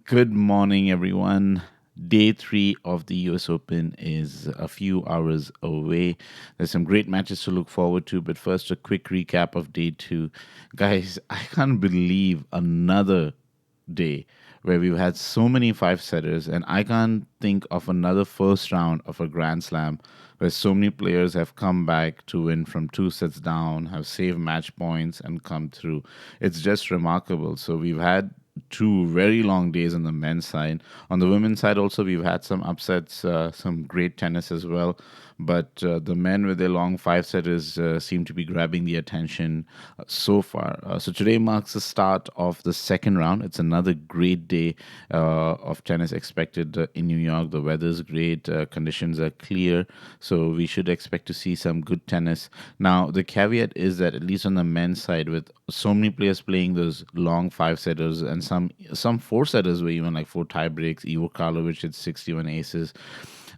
Good morning, everyone. Day three of the US Open is a few hours away. There's some great matches to look forward to, but first, a quick recap of day two. Guys, I can't believe another day where we've had so many five setters, and I can't think of another first round of a Grand Slam where so many players have come back to win from two sets down, have saved match points, and come through. It's just remarkable. So we've had two very long days on the men's side. On the women's side, also, we've had some upsets, some great tennis as well. But the men with their long five setters seem to be grabbing the attention so far. So today marks the start of the second round. It's another great day of tennis expected in New York. The weather's great, conditions are clear, so we should expect to see some good tennis. Now, the caveat is that at least on the men's side, with so many players playing those long five setters and some four setters were even like four tie breaks. Ivo Karlovic hit 61 aces.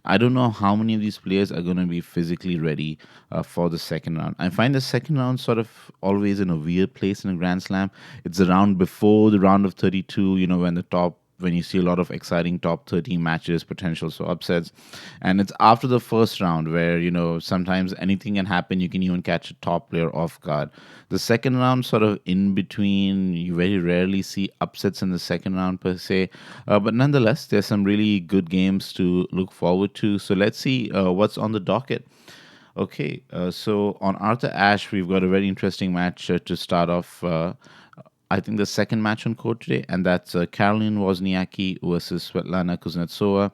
I don't know how many of these players are going to be physically ready for the second round. I find the second round sort of always in a weird place in a Grand Slam. It's the round before the round of 32, when the top when you see a lot of exciting top 30 matches, potential for upsets. And it's after the first round where, sometimes anything can happen. You can even catch a top player off guard. The second round, sort of in between, you very rarely see upsets in the second round per se. But nonetheless, there's some really good games to look forward to. So let's see what's on the docket. Okay, so on Arthur Ashe, we've got a very interesting match to start off. I think the second match on court today, and that's Caroline Wozniacki versus Svetlana Kuznetsova.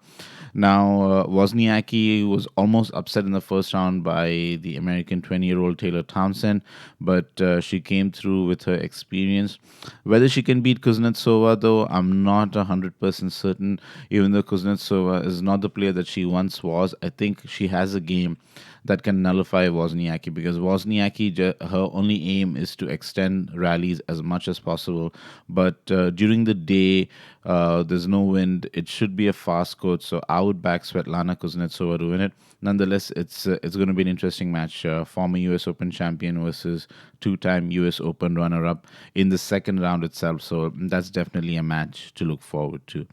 Now, Wozniacki was almost upset in the first round by the American 20-year-old Taylor Townsend, but she came through with her experience. Whether she can beat Kuznetsova, though, I'm not 100% certain. Even though Kuznetsova is not the player that she once was, I think she has a game that can nullify Wozniacki, because her only aim is to extend rallies as much as possible. But during the day, there's no wind. It should be a fast court, so I would back Svetlana Kuznetsova to win it. Nonetheless, it's going to be an interesting match. Former U.S. Open champion versus two-time U.S. Open runner-up in the second round itself. So that's definitely a match to look forward to.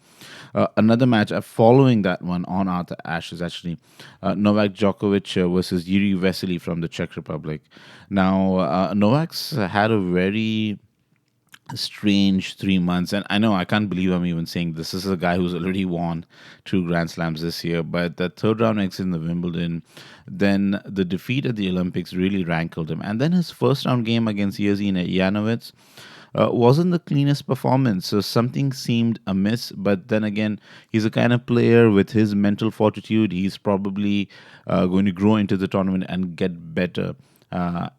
Another match following that one on Arthur Ashe is actually Novak Djokovic versus Yuri Vesely from the Czech Republic. Now, Novak's had a very strange 3 months, and I know I can't believe I'm even saying this. This is a guy who's already won two Grand Slams this year, but that third round exit in the Wimbledon, then the defeat at the Olympics really rankled him, and then his first round game against Yazin Janowicz wasn't the cleanest performance. So something seemed amiss. But then again, he's a kind of player with his mental fortitude. He's probably going to grow into the tournament and get better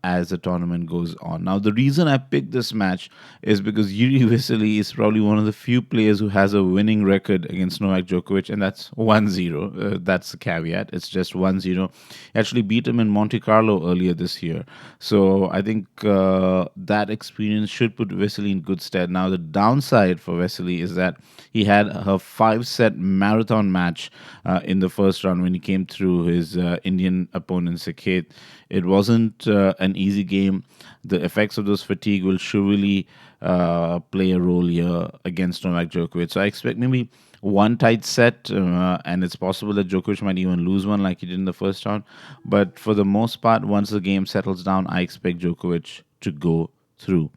as the tournament goes on. Now, the reason I picked this match is because Yuri Vesely is probably one of the few players who has a winning record against Novak Djokovic, and that's 1-0. That's the caveat. It's just 1-0. He actually beat him in Monte Carlo earlier this year. So I think that experience should put Vesely in good stead. Now, the downside for Vesely is that he had a five-set marathon match in the first round when he came through his Indian opponent, Saket. It wasn't an easy game. The effects of those fatigue will surely play a role here against Novak Djokovic. So I expect maybe one tight set, and it's possible that Djokovic might even lose one like he did in the first round. But for the most part, once the game settles down, I expect Djokovic to go through.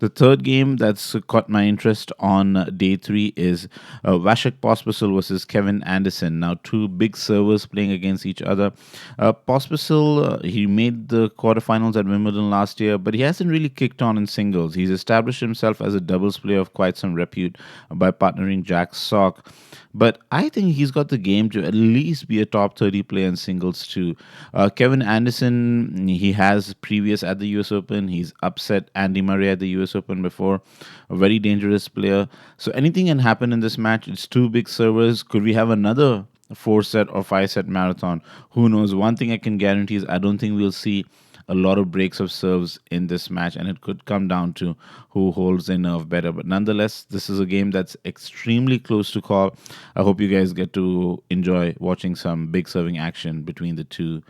The third game that's caught my interest on day three is Vasek Pospisil versus Kevin Anderson. Now, two big servers playing against each other. Pospisil, he made the quarterfinals at Wimbledon last year, but he hasn't really kicked on in singles. He's established himself as a doubles player of quite some repute by partnering Jack Sock. But I think he's got the game to at least be a top 30 player in singles too. Kevin Anderson, he has previous at the US Open. He's upset Andy Murray at the US Open before. A very dangerous player. So anything can happen in this match. It's two big servers. Could we have another four set or five set marathon? Who knows? One thing I can guarantee is I don't think we'll see a lot of breaks of serves in this match, and it could come down to who holds their nerve better. But nonetheless, this is a game that's extremely close to call. I hope you guys get to enjoy watching some big serving action between the two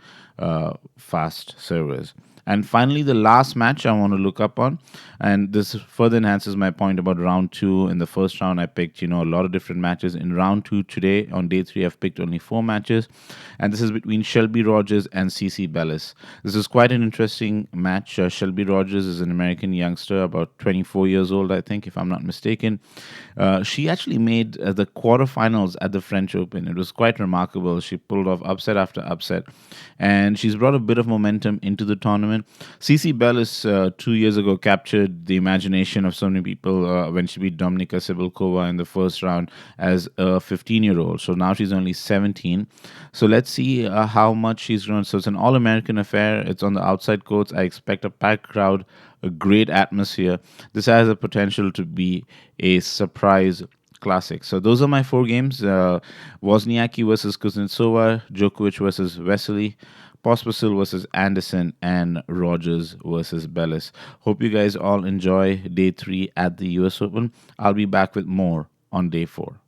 fast servers. And finally, the last match I want to look up on, and this further enhances my point about round two. In the first round, I picked, a lot of different matches. In round two today, on day three, I've picked only four matches, and this is between Shelby Rogers and CC Bellis. This is quite an interesting match. Shelby Rogers is an American youngster, about 24 years old, I think, if I'm not mistaken. She actually made the quarterfinals at the French Open. It was quite remarkable. She pulled off upset after upset, and she's brought a bit of momentum into the tournament. CC Bellis 2 years ago captured the imagination of so many people when she beat Dominika Sibylkova in the first round as a 15-year-old. So now she's only 17. So let's see how much she's grown. So it's an all-American affair. It's on the outside courts. I expect a packed crowd, a great atmosphere. This has a potential to be a surprise classic. So those are my four games: Wozniacki versus Kuznetsova, Djokovic versus Vesely, Pospisil versus Anderson, and Rogers versus Bellis. Hope you guys all enjoy day three at the US Open. I'll be back with more on day four.